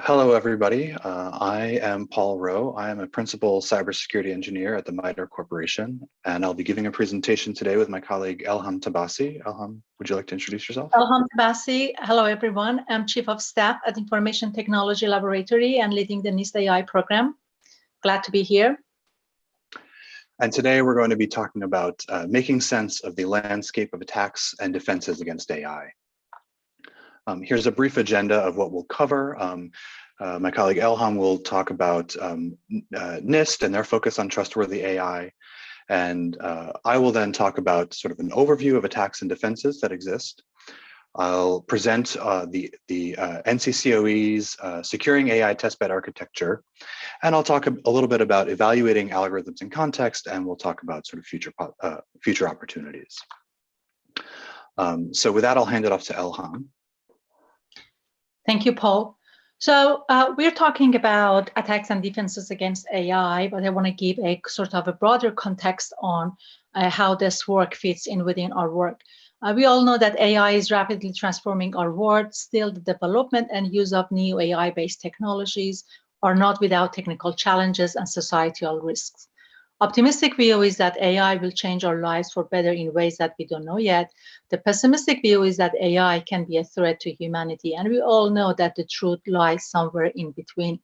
Hello, everybody. I am Paul Rowe. I am a principal cybersecurity engineer at the MITRE Corporation, and I'll be giving a presentation today with my colleague Elham Tabasi. Elham, would you like to introduce yourself? Elham Tabasi. Hello, everyone. I'm Chief of Staff at Information Technology Laboratory and leading the NIST AI program. Glad to be here. And today we're going to be talking about making sense of the landscape of attacks and defenses against AI. Here's a brief agenda of what we'll cover. My colleague Elham will talk about NIST and their focus on trustworthy AI. And I will then talk about sort of an overview of attacks and defenses that exist. I'll present the NCCOE's Securing AI Testbed Architecture. And I'll talk a little bit about evaluating algorithms in context, and we'll talk about sort of future opportunities. So with that, I'll hand it off to Elham. Thank you, Paul. So we're talking about attacks and defenses against AI, but I want to give a sort of a broader context on how this work fits in within our work. We all know that AI is rapidly transforming our world. Still, the development and use of new AI-based technologies are not without technical challenges and societal risks. Optimistic view is that AI will change our lives for better in ways that we don't know yet. The pessimistic view is that AI can be a threat to humanity, and we all know that the truth lies somewhere in between.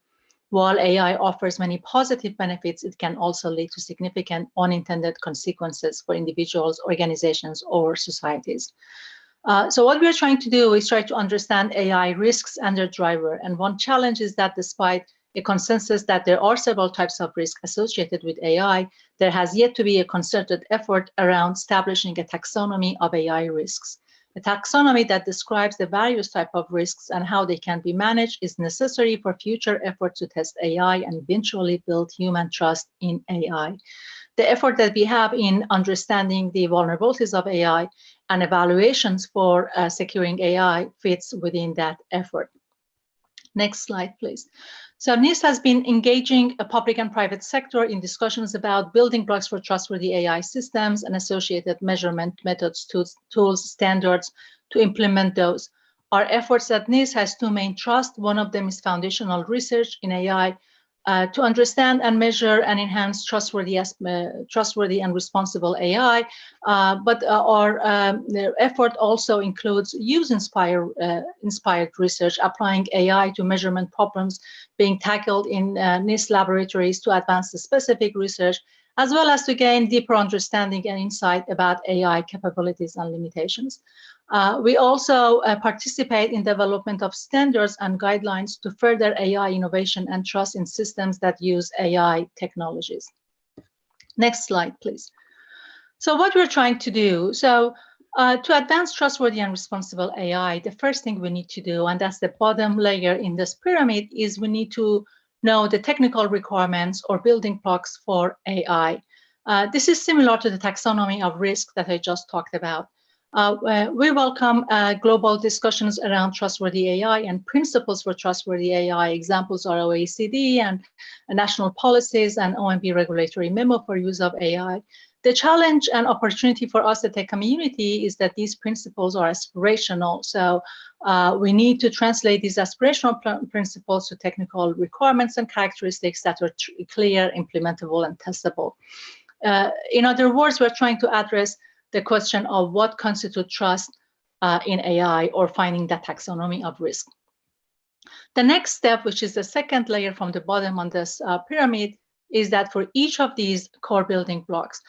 While AI offers many positive benefits, it can also lead to significant unintended consequences for individuals, organizations, or societies. So what we're trying to do is try to understand AI risks and their driver. And one challenge is that despite a consensus that there are several types of risk associated with AI, there has yet to be a concerted effort around establishing a taxonomy of AI risks. A taxonomy that describes the various types of risks and how they can be managed is necessary for future efforts to test AI and eventually build human trust in AI. The effort that we have in understanding the vulnerabilities of AI and evaluations for securing AI fits within that effort. Next slide, please. So NIST has been engaging a public and private sector in discussions about building blocks for trustworthy AI systems and associated measurement methods, tools, standards to implement those. Our efforts at NIST has two main thrusts. One of them is foundational research in AI to understand and measure and enhance trustworthy and responsible AI. But our effort also includes use-inspired research, applying AI to measurement problems being tackled in NIST laboratories to advance the specific research, as well as to gain deeper understanding and insight about AI capabilities and limitations. We also participate in development of standards and guidelines to further AI innovation and trust in systems that use AI technologies. Next slide, please. So what we're trying to do, to advance trustworthy and responsible AI, the first thing we need to do, and that's the bottom layer in this pyramid, is we need to know the technical requirements or building blocks for AI. This is similar to the taxonomy of risk that I just talked about. We welcome global discussions around trustworthy AI and principles for trustworthy AI. Examples are OECD and national policies and OMB regulatory memo for use of AI. The challenge and opportunity for us at the community is that these principles are aspirational. So we need to translate these aspirational principles to technical requirements and characteristics that are clear, implementable, and testable. In other words, we're trying to address the question of what constitutes trust in AI or finding that taxonomy of risk. The next step, which is the second layer from the bottom on this pyramid, is that for each of these core building blocks,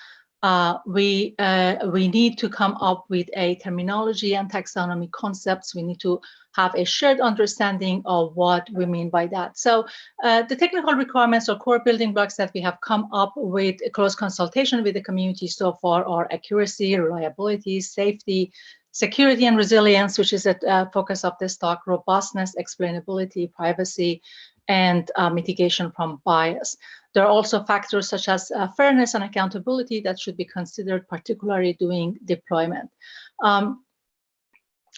we need to come up with a terminology and taxonomy concepts. We need to have a shared understanding of what we mean by that. So the technical requirements or core building blocks that we have come up with a close consultation with the community so far are accuracy, reliability, safety, security and resilience, which is a focus of this talk, robustness, explainability, privacy, and mitigation from bias. There are also factors such as fairness and accountability that should be considered, particularly during deployment.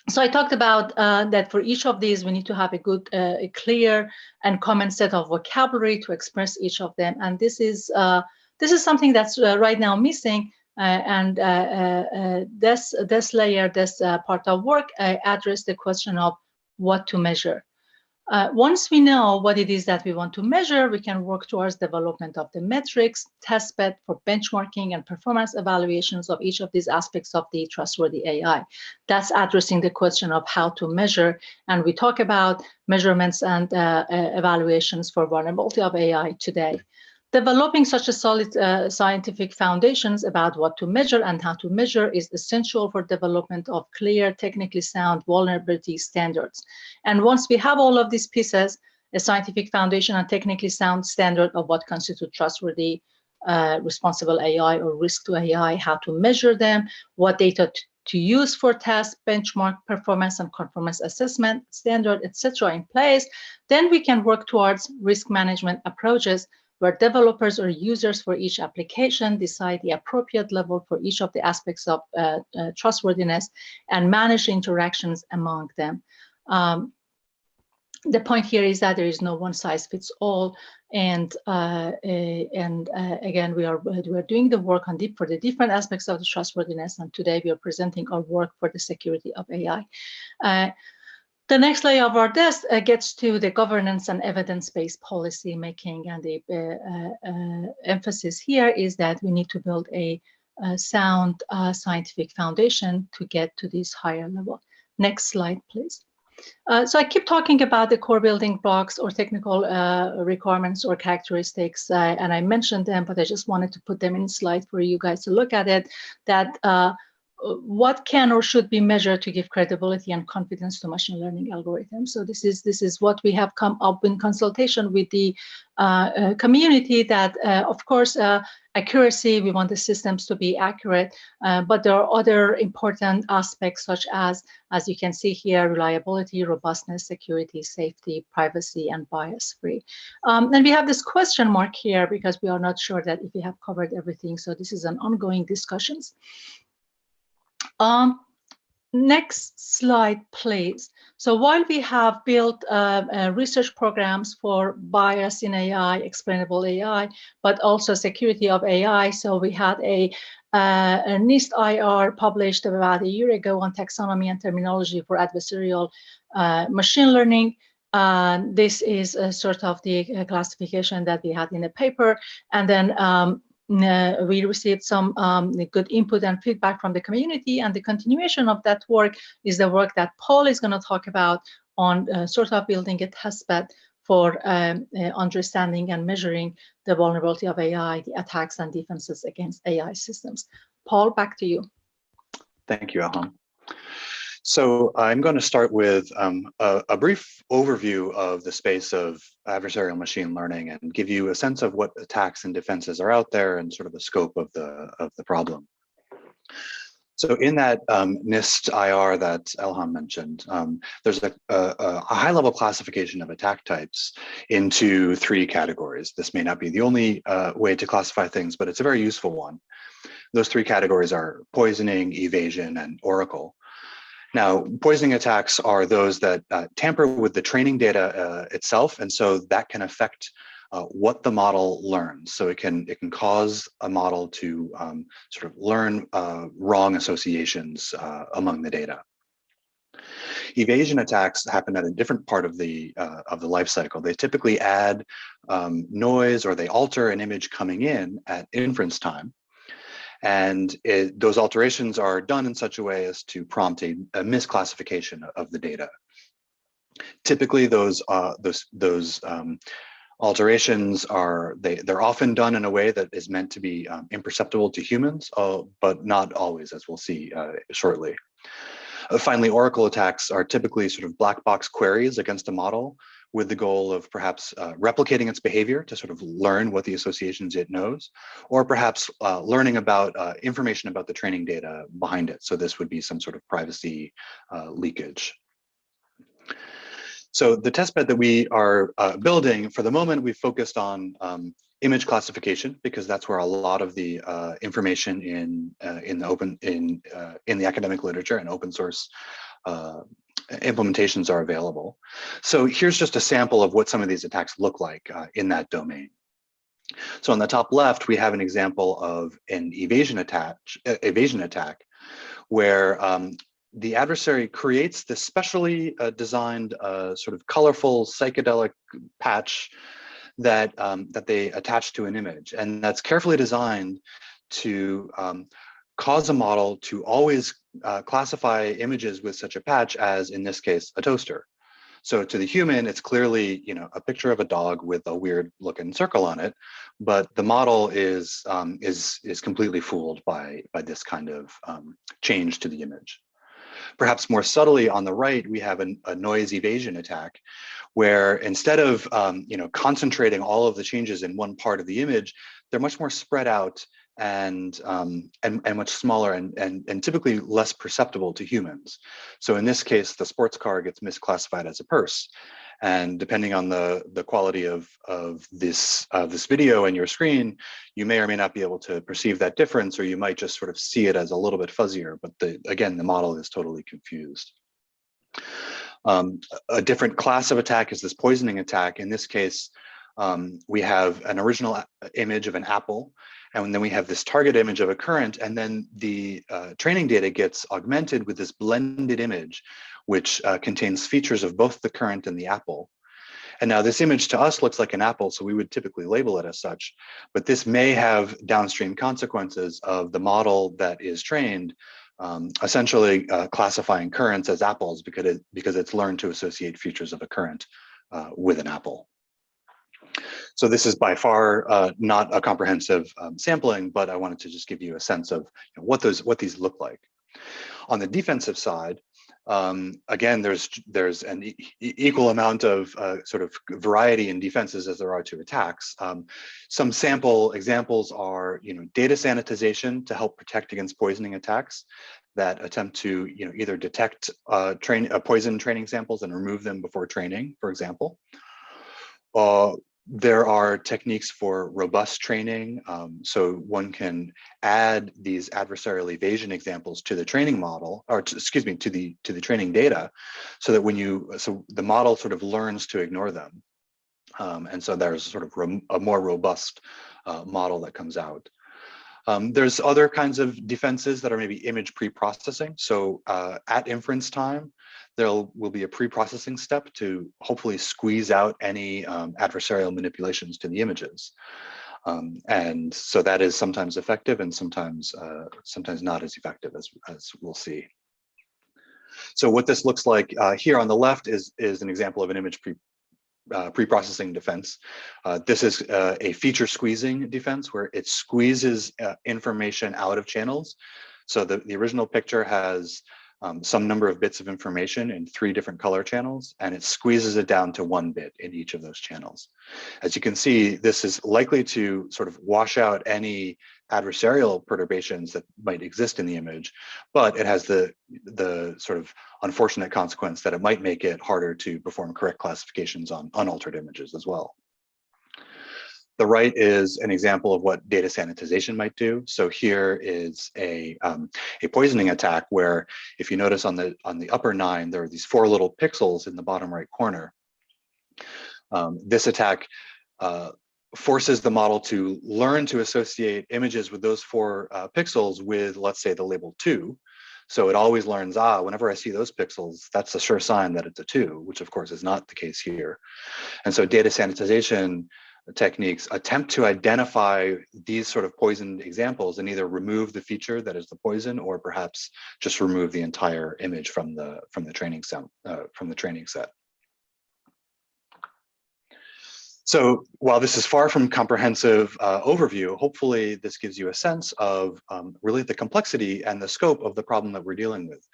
So I talked about that for each of these, we need to have a good, a clear and common set of vocabulary to express each of them. And this is something that's right now missing. This layer, this part of work, address the question of what to measure. Once we know what it is that we want to measure, we can work towards development of the metrics, testbed for benchmarking and performance evaluations of each of these aspects of the trustworthy AI. That's addressing the question of how to measure. And we talk about measurements and evaluations for vulnerability of AI today. Developing such a solid scientific foundations about what to measure and how to measure is essential for development of clear, technically sound vulnerability standards. And once we have all of these pieces, a scientific foundation and technically sound standard of what constitutes trustworthy, responsible AI or risk to AI, how to measure them, what data to use for tests, benchmark, performance and conformance assessment, standard, etc. in place, then we can work towards risk management approaches where developers or users for each application decide the appropriate level for each of the aspects of trustworthiness and manage interactions among them. The point here is that there is no one size fits all, and again, we are doing the work on for the different aspects of the trustworthiness, and today we are presenting our work for the security of AI. The next layer of our desk gets to the governance and evidence-based policy making, and the emphasis here is that we need to build a sound scientific foundation to get to this higher level. Next slide, please. So I keep talking about the core building blocks or technical requirements or characteristics, and I mentioned them, but I just wanted to put them in slide for you guys to look at it, that what can or should be measured to give credibility and confidence to machine learning algorithms. So this is what we have come up in consultation with the community, that of course accuracy, we want the systems to be accurate, but there are other important aspects such as you can see here, reliability, robustness, security, safety, privacy, and bias free. And we have this question mark here because we are not sure that if we have covered everything. So this is an ongoing discussions. Next slide, please. So while we have built research programs for bias in AI, explainable AI, but also security of AI, so we had a NIST IR published about a year ago on taxonomy and terminology for adversarial machine learning. This is sort of the classification that we had in the paper, and then we received some good input and feedback from the community, and the continuation of that work is the work that Paul is going to talk about on sort of building a testbed for understanding and measuring the vulnerability of AI, the attacks and defenses against AI systems. Paul, back to you. Thank you, Ilham. So I'm going to start with a brief overview of the space of adversarial machine learning and give you a sense of what attacks and defenses are out there and sort of the scope of the problem. So in that NIST IR that Ilham mentioned, there's a high-level classification of attack types into 3 categories. This may not be the only way to classify things, but it's a very useful one. Those 3 categories are poisoning, evasion, and oracle. Now, poisoning attacks are those that tamper with the training data itself, and so that can affect what the model learns. So it can cause a model to sort of learn wrong associations among the data. Evasion attacks happen at a different part of the life cycle. They typically add noise, or they alter an image coming in at inference time. And those alterations are done in such a way as to prompt a misclassification of the data. Typically, those alterations they're often done in a way that is meant to be imperceptible to humans, but not always, as we'll see shortly. Finally, oracle attacks are typically sort of black box queries against a model with the goal of perhaps replicating its behavior to sort of learn what the associations it knows, or perhaps learning about information about the training data behind it. So this would be some sort of privacy leakage. So the testbed that we are building, for the moment, we've focused on image classification, because that's where a lot of the information in the academic literature and open source implementations are available. So here's just a sample of what some of these attacks look like in that domain. So on the top left, we have an example of an evasion attack where the adversary creates this specially designed sort of colorful psychedelic patch that that they attach to an image, and that's carefully designed to cause a model to always classify images with such a patch as, in this case, a toaster. So to the human, it's clearly, you know, a picture of a dog with a weird looking circle on it, but the model is completely fooled by this kind of change to the image. Perhaps more subtly on the right, we have a noise evasion attack, where instead of you know, concentrating all of the changes in one part of the image, they're much more spread out and much smaller and typically less perceptible to humans. So in this case, the sports car gets misclassified as a purse. And depending on the quality of this video in your screen, you may or may not be able to perceive that difference, or you might just sort of see it as a little bit fuzzier. But again, the model is totally confused. A different class of attack is this poisoning attack. In this case, we have an original image of an apple, and then we have this target image of a current, and then the training data gets augmented with this blended image, which contains features of both the current and the apple. And now this image to us looks like an apple, so we would typically label it as such, but this may have downstream consequences of the model that is trained essentially classifying currents as apples because it's learned to associate features of a current with an apple. So this is by far not a comprehensive sampling, but I wanted to just give you a sense of, you know, what these look like. On the defensive side, again, there's an equal amount of sort of variety in defenses as there are to attacks. Some sample examples are, you know, data sanitization to help protect against poisoning attacks that attempt to, you know, either detect poison training samples and remove them before training, for example. There are techniques for robust training. So one can add these adversarial evasion examples to the training model, or excuse me, to the training data, so that so the model sort of learns to ignore them. And so there's sort of a more robust model that comes out. There's other kinds of defenses that are maybe image pre-processing. So at inference time, there will be a pre-processing step to hopefully squeeze out any adversarial manipulations to the images. And so that is sometimes effective and sometimes not as effective, as we'll see. So what this looks like here on the left is an example of an image pre-processing defense. This is a feature squeezing defense where it squeezes information out of channels. So the original picture has some number of bits of information in 3 different color channels, and it squeezes it down to 1 bit in each of those channels. As you can see, this is likely to sort of wash out any adversarial perturbations that might exist in the image, but it has the sort of unfortunate consequence that it might make it harder to perform correct classifications on unaltered images as well. The right is an example of what data sanitization might do. So here is a poisoning attack where, if you notice on the upper 9, there are these 4 little pixels in the bottom right corner. This attack forces the model to learn to associate images with those 4 pixels with, let's say, the label 2. So it always learns, whenever I see those pixels, that's a sure sign that it's a 2, which of course is not the case here. And so data sanitization techniques attempt to identify these sort of poisoned examples and either remove the feature that is the poison, or perhaps just remove the entire image from the training set. So while this is far from comprehensive overview, hopefully this gives you a sense of really the complexity and the scope of the problem that we're dealing with.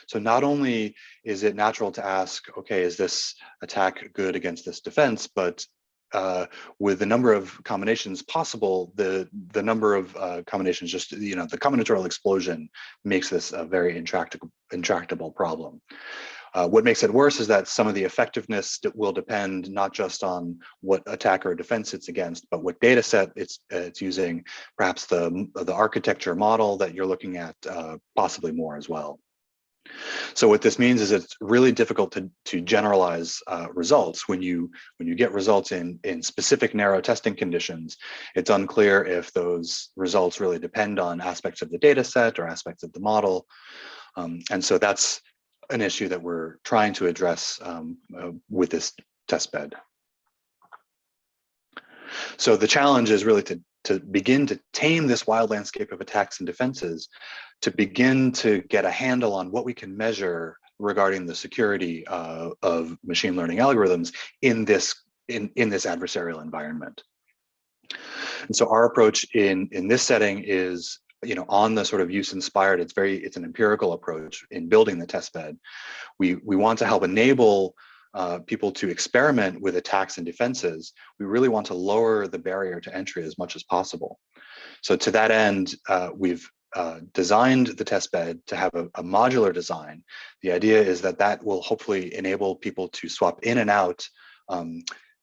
So not only is it natural to ask, okay, is this attack good against this defense, but with the number of combinations possible, the number of combinations, just, you know, the combinatorial explosion makes this a very intractable problem. What makes it worse is that some of the effectiveness will depend not just on what attack or defense it's against, but what data set it's using, perhaps the architecture model that you're looking at, possibly more as well. So what this means is it's really difficult to generalize results. When you get results in specific narrow testing conditions, it's unclear if those results really depend on aspects of the data set or aspects of the model. And so that's an issue that we're trying to address with this testbed. So the challenge is really to begin to tame this wild landscape of attacks and defenses, to begin to get a handle on what we can measure regarding the security of machine learning algorithms in this adversarial environment. And so our approach in this setting is, on the sort of use inspired, it's an empirical approach in building the testbed. We want to help enable people to experiment with attacks and defenses. We really want to lower the barrier to entry as much as possible. So to that end, we've designed the testbed to have a modular design. The idea is that will hopefully enable people to swap in and out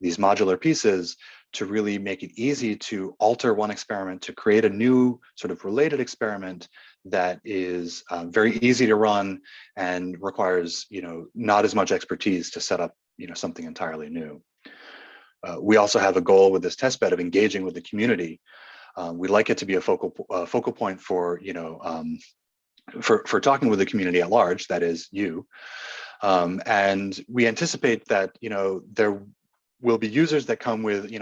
these modular pieces to really make it easy to alter one experiment to create a new sort of related experiment that is very easy to run and requires, not as much expertise to set up, something entirely new. We also have a goal with this testbed of engaging with the community. We'd like it to be a focal point for, for talking with the community at large, that is you. And we anticipate that, there will be users that come with,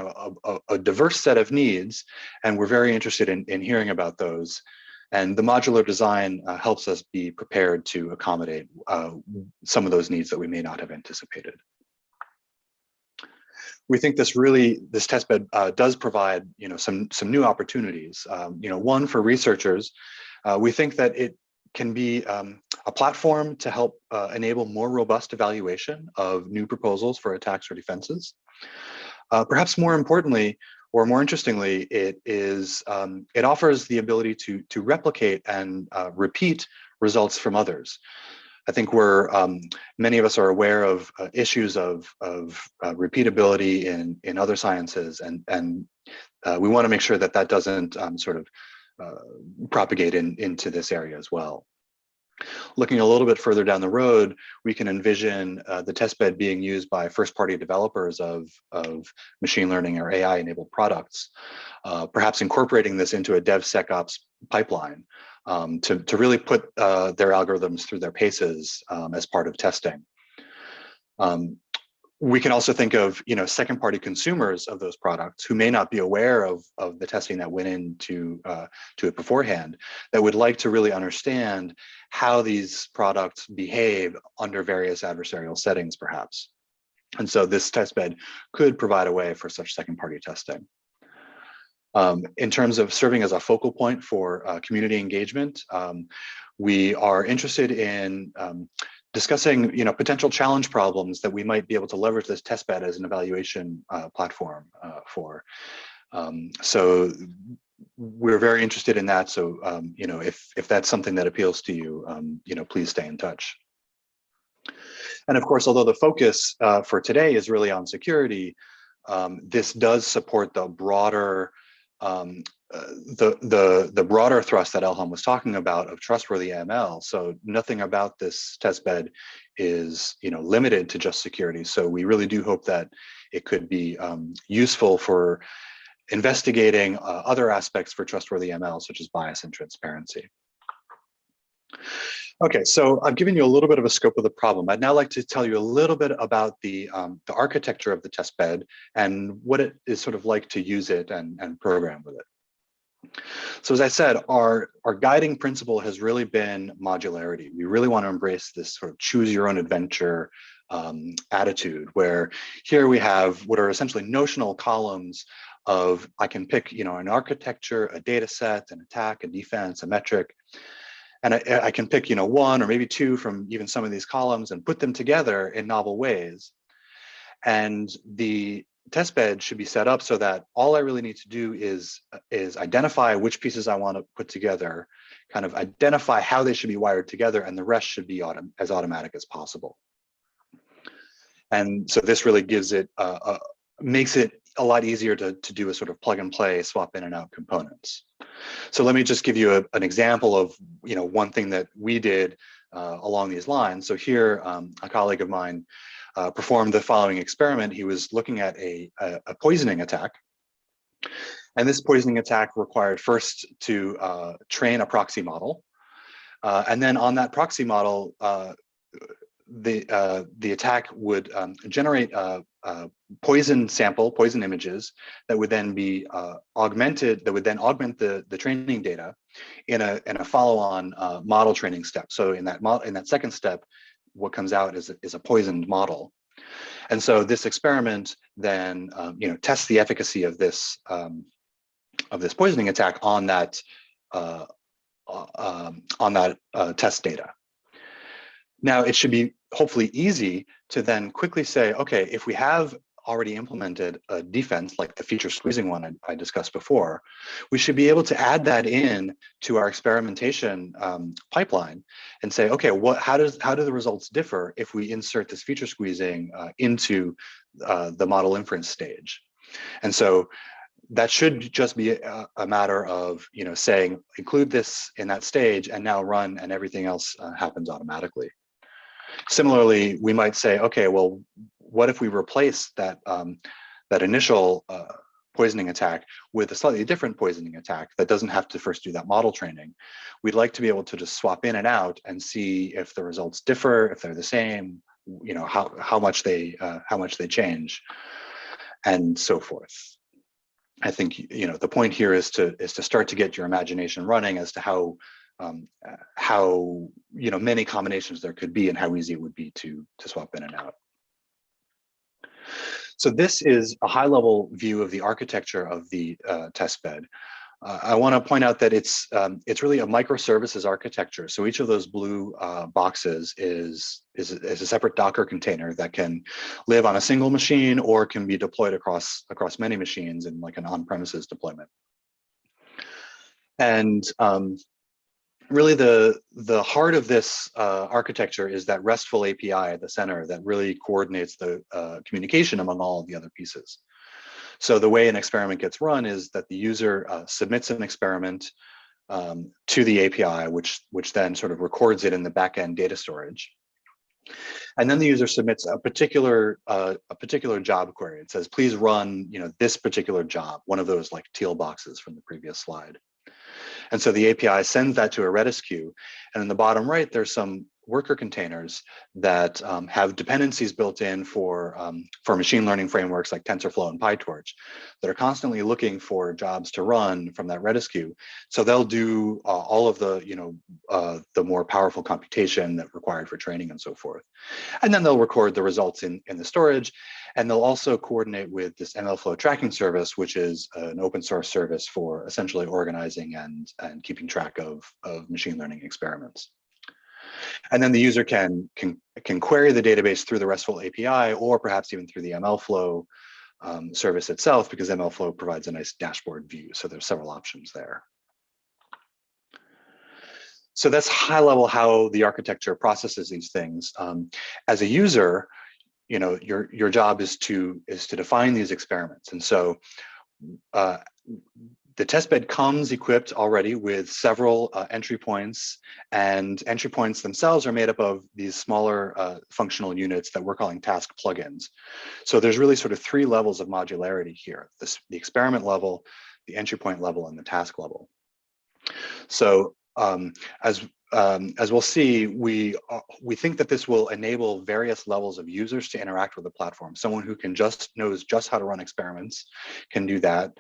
a diverse set of needs, and we're very interested in hearing about those. And the modular design helps us be prepared to accommodate some of those needs that we may not have anticipated. We think this testbed does provide, some new opportunities. One, for researchers, we think that it can be a platform to help enable more robust evaluation of new proposals for attacks or defenses. Perhaps more importantly, or more interestingly, it offers the ability to replicate and repeat results from others. I think many of us are aware of issues of repeatability in other sciences, and we want to make sure that doesn't sort of propagate into this area as well. Looking a little bit further down the road, we can envision the testbed being used by first-party developers of machine learning or AI-enabled products, perhaps incorporating this into a DevSecOps pipeline to really put their algorithms through their paces as part of testing. We can also think of, second-party consumers of those products who may not be aware of the testing that went into it beforehand, that would like to really understand how these products behave under various adversarial settings, perhaps. And so this testbed could provide a way for such second-party testing. In terms of serving as a focal point for community engagement, we are interested in discussing, potential challenge problems that we might be able to leverage this testbed as an evaluation platform for. So we're very interested in that. So, if that's something that appeals to you, please stay in touch. And of course, although the focus for today is really on security, this does support the broader the broader thrust that Elham was talking about of trustworthy ML. So nothing about this testbed is limited to just security. So we really do hope that it could be useful for investigating other aspects for trustworthy ML, such as bias and transparency. Okay, so I've given you a little bit of a scope of the problem. I'd now like to tell you a little bit about the architecture of the testbed and what it is sort of like to use it and program with it. So as I said, our guiding principle has really been modularity. We really want to embrace this sort of choose your own adventure attitude, where here we have what are essentially notional columns of, I can pick, an architecture, a data set, an attack, a defense, a metric. And I can pick, one or maybe two from even some of these columns and put them together in novel ways. And the testbed should be set up so that all I really need to do is identify which pieces I want to put together, kind of identify how they should be wired together, and the rest should be as automatic as possible. And so this really gives it, makes it a lot easier to do a sort of plug and play, swap in and out components. So let me just give you an example of one thing that we did along these lines. So here, a colleague of mine performed the following experiment. He was looking at a poisoning attack. And this poisoning attack required first to train a proxy model. And then on that proxy model, the attack would generate poison images that would then be augmented, that would then augment the training data in a follow-on model training step. So in that second step, what comes out is a poisoned model. And so this experiment then tests the efficacy of this poisoning attack on that test data. Now, it should be hopefully easy to then quickly say, okay, if we have already implemented a defense like the feature squeezing one I discussed before, we should be able to add that in to our experimentation pipeline and say, okay, how do the results differ if we insert this feature squeezing into the model inference stage? And so that should just be a matter of saying, include this in that stage and now run, and everything else happens automatically. Similarly, we might say, okay, well, what if we replace that initial poisoning attack with a slightly different poisoning attack that doesn't have to first do that model training? We'd like to be able to just swap in and out and see if the results differ, if they're the same, how much they change, and so forth. I think the point here is to start to get your imagination running as to how many combinations there could be and how easy it would be to swap in and out. So this is a high-level view of the architecture of the testbed. I want to point out that it's really a microservices architecture. So each of those blue boxes is a separate Docker container that can live on a single machine or can be deployed across many machines in like an on-premises deployment. And really the heart of this architecture is that RESTful API at the center that really coordinates the communication among all of the other pieces. So the way an experiment gets run is that the user submits an experiment to the API, which then sort of records it in the backend data storage. And then the user submits a particular job query. It says, please run this particular job, one of those like teal boxes from the previous slide. And so the API sends that to a Redis queue. And in the bottom right, there's some worker containers that have dependencies built in for machine learning frameworks like TensorFlow and PyTorch that are constantly looking for jobs to run from that Redis queue. So they'll do all of the more powerful computation that required for training and so forth. And then they'll record the results in the storage. And they'll also coordinate with this MLflow tracking service, which is an open source service for essentially organizing and keeping track of machine learning experiments. And then the user can query the database through the RESTful API or perhaps even through the MLflow service itself, because MLflow provides a nice dashboard view. So there's several options there. So that's high level how the architecture processes these things. As a user, your job is to define these experiments. And so the testbed comes equipped already with several entry points, and entry points themselves are made up of these smaller functional units that we're calling task plugins. So there's really sort of three levels of modularity here: the experiment level, the entry point level, and the task level. So as we'll see, we think that this will enable various levels of users to interact with the platform. Someone who knows just how to run experiments can do that.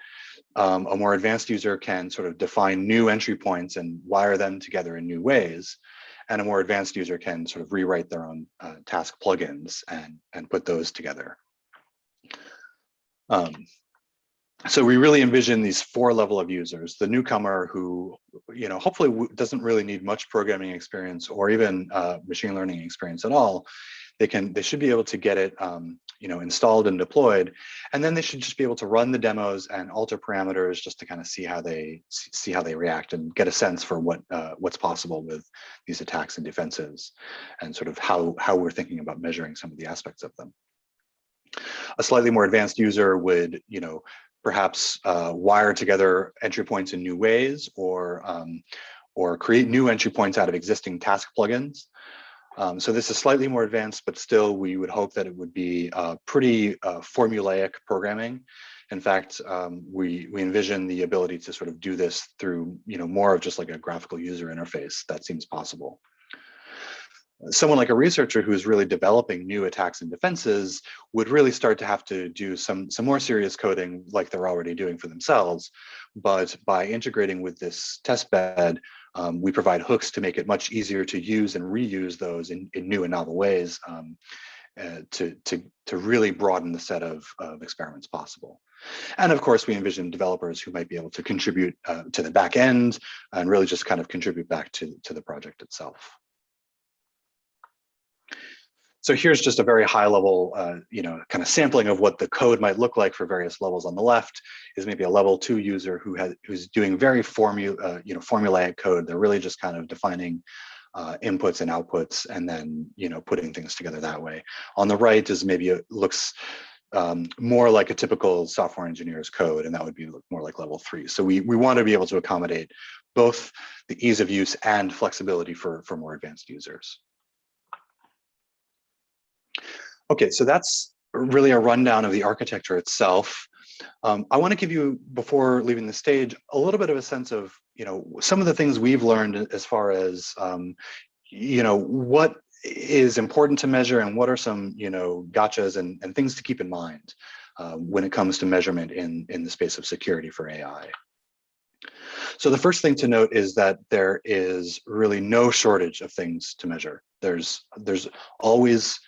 A more advanced user can sort of define new entry points and wire them together in new ways. And a more advanced user can sort of rewrite their own task plugins and put those together. So we really envision these four levels of users: the newcomer who, hopefully doesn't really need much programming experience or even machine learning experience at all. They should be able to get it, installed and deployed, and then they should just be able to run the demos and alter parameters just to kind of see how they react and get a sense for what's possible with these attacks and defenses, and sort of how we're thinking about measuring some of the aspects of them. A slightly more advanced user would, perhaps wire together entry points in new ways, or create new entry points out of existing task plugins. So this is slightly more advanced, but still we would hope that it would be pretty formulaic programming. In fact, we envision the ability to sort of do this through, more of just like a graphical user interface that seems possible. Someone like a researcher who's really developing new attacks and defenses would really start to have to do some more serious coding like they're already doing for themselves. But by integrating with this test bed, we provide hooks to make it much easier to use and reuse those in new and novel ways to really broaden the set of experiments possible. And of course, we envision developers who might be able to contribute to the back end and really just kind of contribute back to the project itself. So here's just a very high level, kind of sampling of what the code might look like for various levels. On the left is maybe a level 2 user who's doing very formulaic code. They're really just kind of defining inputs and outputs, and then putting things together that way. On the right is maybe looks more like a typical software engineer's code, and that would be more like level 3. So we want to be able to accommodate both the ease of use and flexibility for more advanced users. Okay, so that's really a rundown of the architecture itself. I want to give you, before leaving the stage, a little bit of a sense of, some of the things we've learned as far as, what is important to measure and what are some, gotchas and things to keep in mind when it comes to measurement in the space of security for AI. So the first thing to note is that there is really no shortage of things to measure. There's always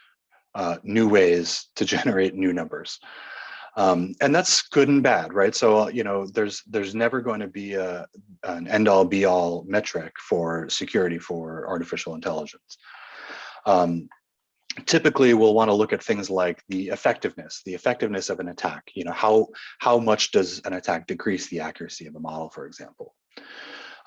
new ways to generate new numbers. And that's good and bad, right? So, there's never going to be an end-all be-all metric for security for artificial intelligence. Typically, we'll want to look at things like the effectiveness of an attack. How much does an attack decrease the accuracy of a model, for example?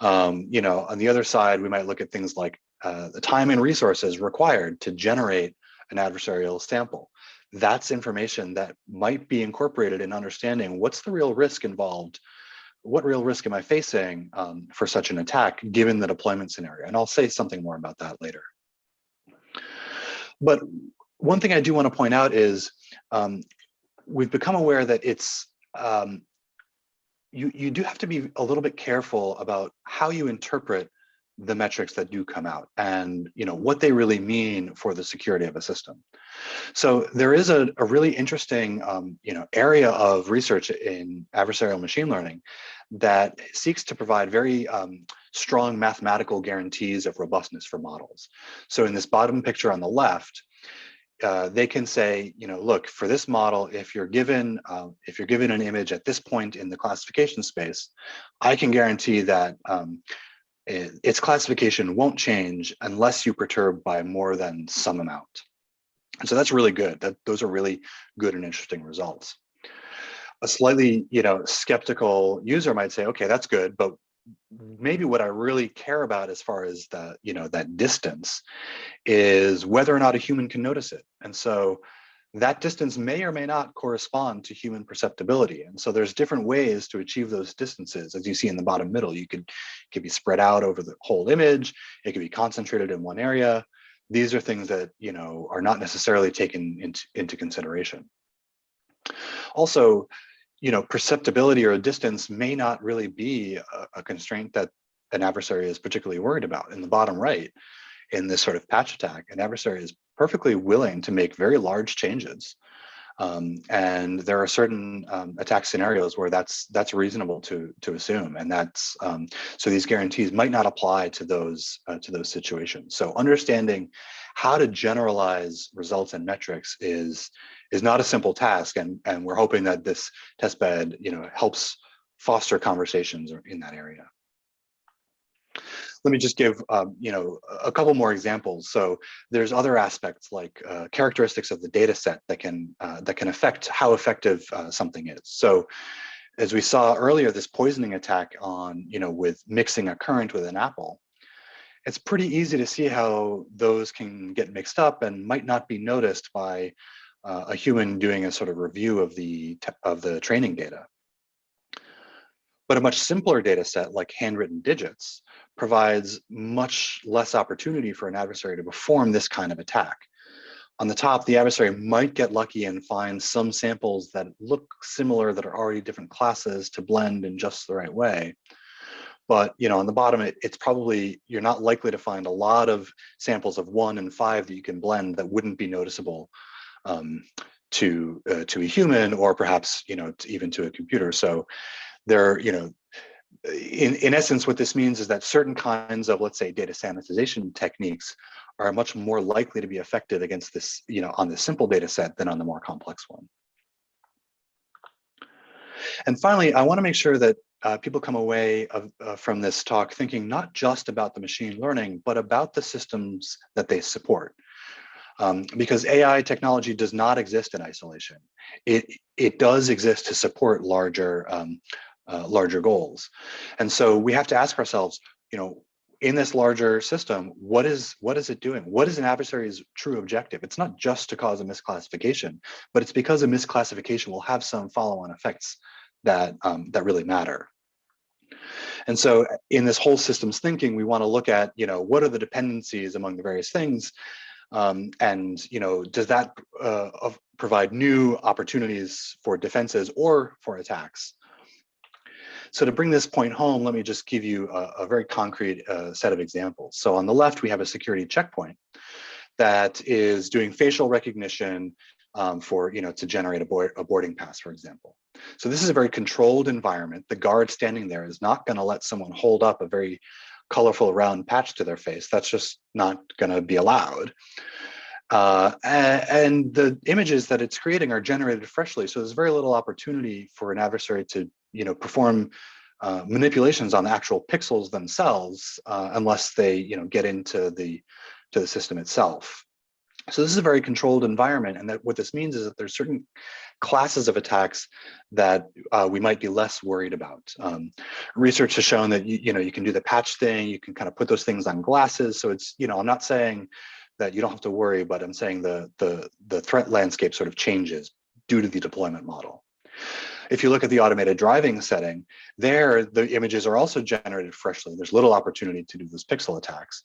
On the other side, we might look at things like the time and resources required to generate an adversarial sample. That's information that might be incorporated in understanding what's the real risk involved, what real risk am I facing for such an attack given the deployment scenario. And I'll say something more about that later. But one thing I do want to point out is we've become aware that it's, you do have to be a little bit careful about how you interpret the metrics that do come out and what they really mean for the security of a system. So there is a really interesting area of research in adversarial machine learning that seeks to provide very strong mathematical guarantees of robustness for models. So in this bottom picture on the left, they can say, look, for this model, if you're given an image at this point in the classification space, I can guarantee that its classification won't change unless you perturb by more than some amount. And so that's really good. Those are really good and interesting results. A slightly, skeptical user might say, okay, that's good, but maybe what I really care about as far as the, that distance is whether or not a human can notice it. And so that distance may or may not correspond to human perceptibility. And so there's different ways to achieve those distances. As you see in the bottom middle, it could be spread out over the whole image. It could be concentrated in one area. These are things that, are not necessarily taken into consideration. Also, perceptibility or a distance may not really be a constraint that an adversary is particularly worried about. In the bottom right, in this sort of patch attack, an adversary is perfectly willing to make very large changes. And there are certain attack scenarios where that's reasonable to assume, and that's so these guarantees might not apply to those situations. So understanding how to generalize results and metrics is not a simple task, and we're hoping that this testbed helps foster conversations in that area. Let me just give a couple more examples. So there's other aspects like characteristics of the data set that can affect how effective something is. So as we saw earlier, this poisoning attack on with mixing a currant with an apple, it's pretty easy to see how those can get mixed up and might not be noticed by a human doing a sort of review of the training data. But a much simpler data set like handwritten digits provides much less opportunity for an adversary to perform this kind of attack. On the top, the adversary might get lucky and find some samples that look similar that are already different classes to blend in just the right way. But on the bottom, it's probably, you're not likely to find a lot of samples of 1 and 5 that you can blend that wouldn't be noticeable to a human, or perhaps even to a computer. So there, in essence, what this means is that certain kinds of, let's say, data sanitization techniques are much more likely to be effective against this, on the simple data set than on the more complex one. And finally, I want to make sure that people come away from this talk thinking not just about the machine learning, but about the systems that they support. Because AI technology does not exist in isolation. It does exist to support larger goals. And so we have to ask ourselves, in this larger system, what is it doing? What is an adversary's true objective? It's not just to cause a misclassification, but it's because a misclassification will have some follow-on effects that really matter. And so in this whole systems thinking, we want to look at, what are the dependencies among the various things? And does that provide new opportunities for defenses or for attacks? So to bring this point home, let me just give you a very concrete set of examples. So on the left, we have a security checkpoint that is doing facial recognition for, to generate a boarding pass, for example. So this is a very controlled environment. The guard standing there is not going to let someone hold up a very colorful round patch to their face. That's just not going to be allowed. And the images that it's creating are generated freshly. So there's very little opportunity for an adversary to, perform manipulations on the actual pixels themselves, unless they, get into the system itself. So this is a very controlled environment, and that what this means is that there's certain classes of attacks that we might be less worried about. Research has shown that you can do the patch thing, you can kind of put those things on glasses. So it's, I'm not saying that you don't have to worry, but I'm saying the threat landscape sort of changes due to the deployment model. If you look at the automated driving setting, there the images are also generated freshly. There's little opportunity to do those pixel attacks,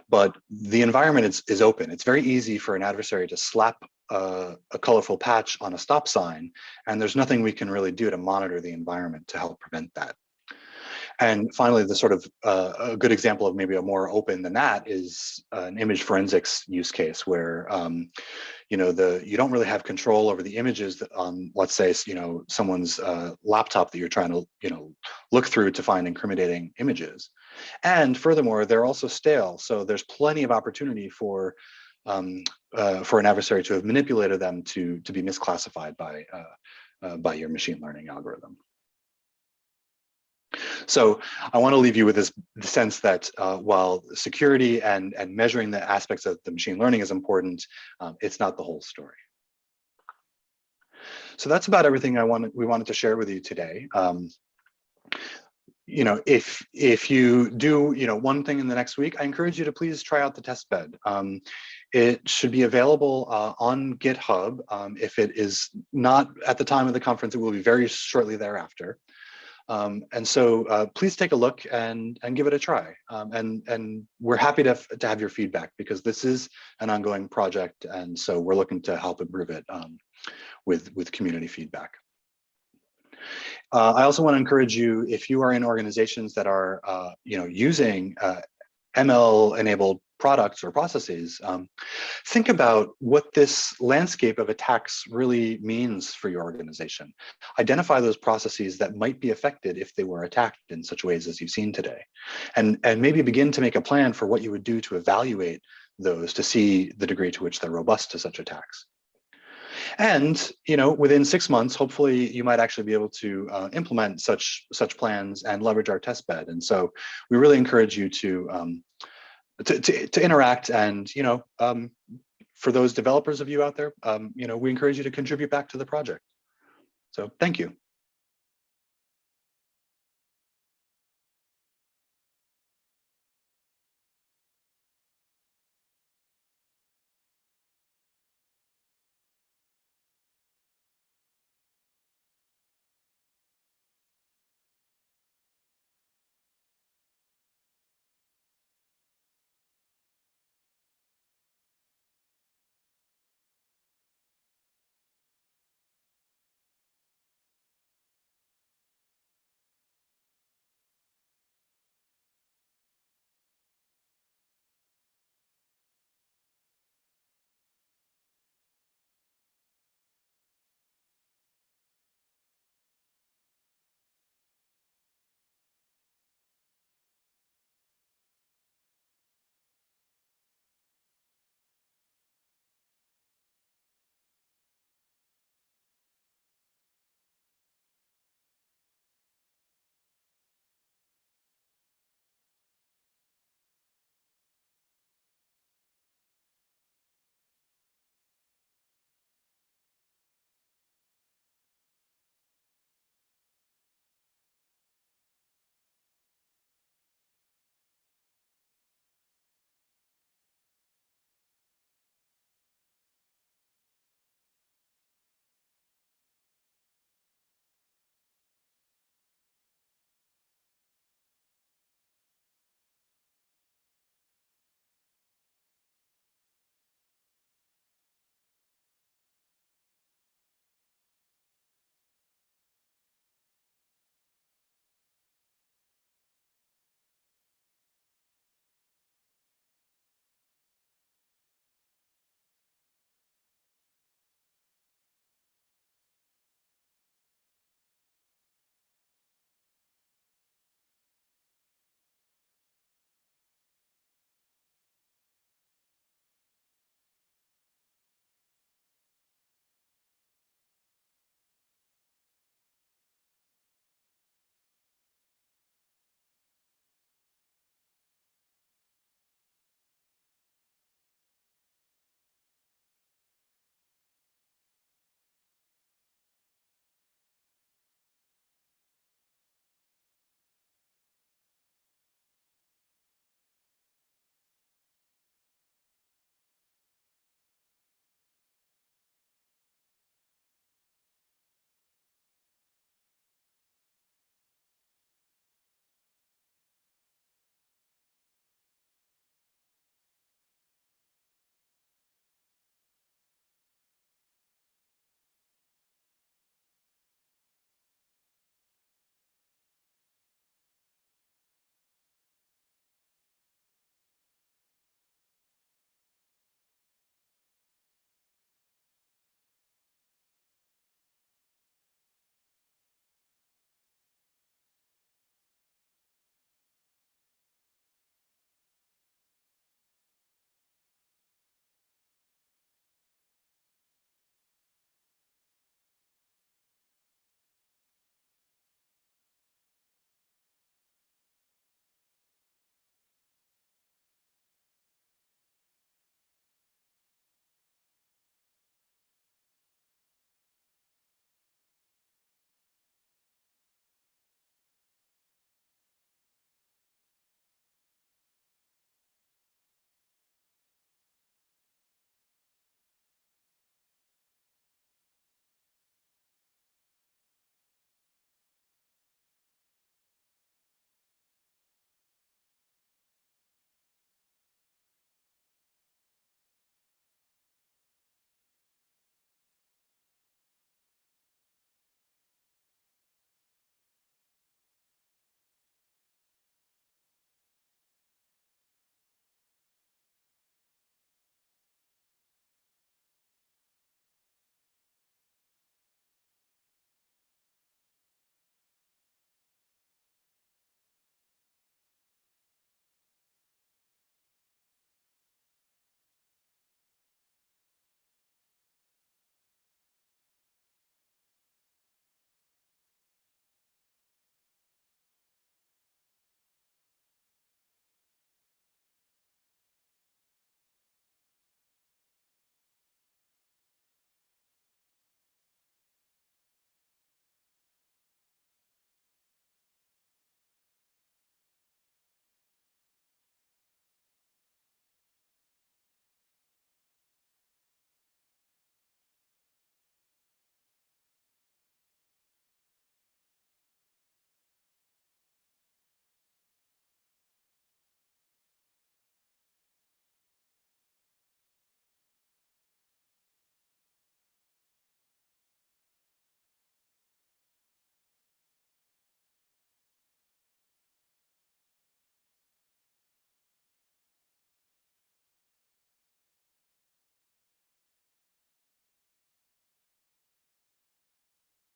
but the environment is open. It's very easy for an adversary to slap a colorful patch on a stop sign, and there's nothing we can really do to monitor the environment to help prevent that. And finally, the sort of a good example of maybe a more open than that is an image forensics use case where you don't really have control over the images on, let's say, someone's laptop that you're trying to look through to find incriminating images. And furthermore, they're also stale, so there's plenty of opportunity for an adversary to have manipulated them to be misclassified by your machine learning algorithm. So I want to leave you with this sense that while security and measuring the aspects of the machine learning is important, it's not the whole story. So that's about everything we wanted to share with you today. If you do one thing in the next week, I encourage you to please try out the test bed. It should be available on GitHub. If it is not at the time of the conference, it will be very shortly thereafter. And so please take a look and give it a try. And we're happy to have your feedback, because this is an ongoing project. And so we're looking to help improve it with community feedback. I also want to encourage you, if you are in organizations that are using ML-enabled products or processes, think about what this landscape of attacks really means for your organization. Identify those processes that might be affected if they were attacked in such ways as you've seen today. And maybe begin to make a plan for what you would do to evaluate those to see the degree to which they're robust to such attacks. And within 6 months, hopefully you might actually be able to implement such plans and leverage our test bed. And so we really encourage you to interact, and for those developers of you out there, we encourage you to contribute back to the project. So thank you.